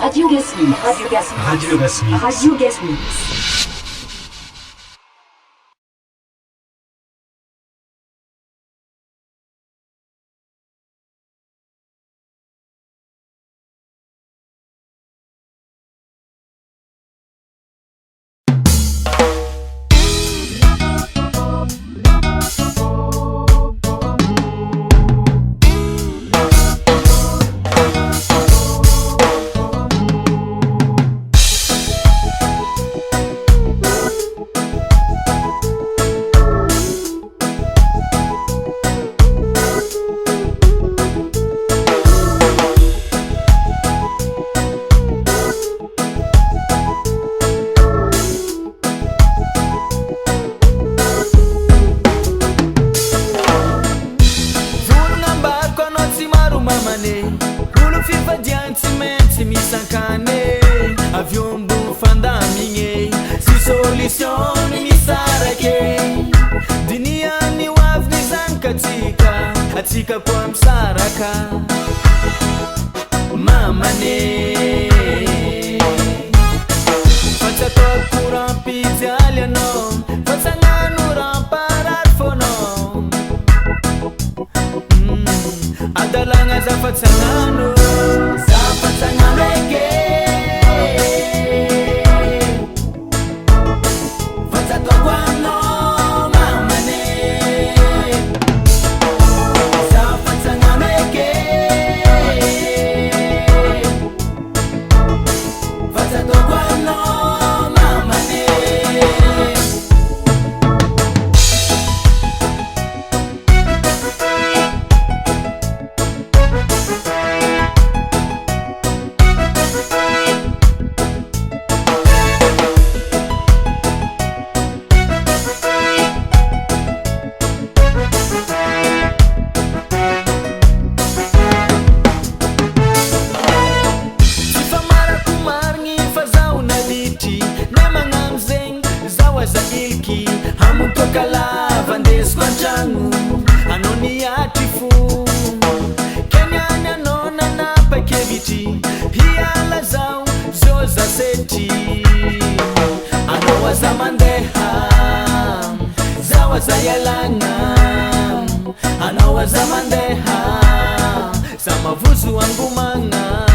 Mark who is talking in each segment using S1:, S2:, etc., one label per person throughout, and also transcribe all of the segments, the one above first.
S1: Radio Gasmi. Radio Gasmi.
S2: Radio Gasmi.
S1: Radio Gasmi.
S3: Atika kwa msaraka mamane Fata kwa kurampi zaliano Fata nganu ramparar fono Adalanga za fata nganu Za fata ngameke Fata kwa guano Anawa zamandeha sama vuzu wangu manga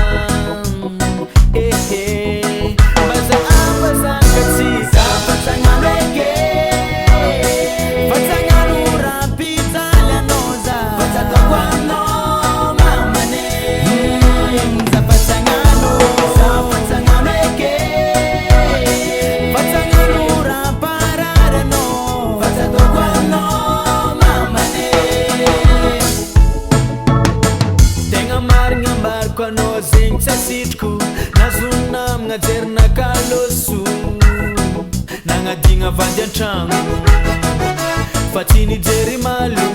S3: baza abaza kati zapata ngameke fata ngarura pizza la noza fata togwano mamane zapata ngano zapata ngameke fata ngarura parada no fata togwano Kwano zing sa sitku Nazunam nga zer na kalosu Nangadinga vandyan changu Fatini jeri malu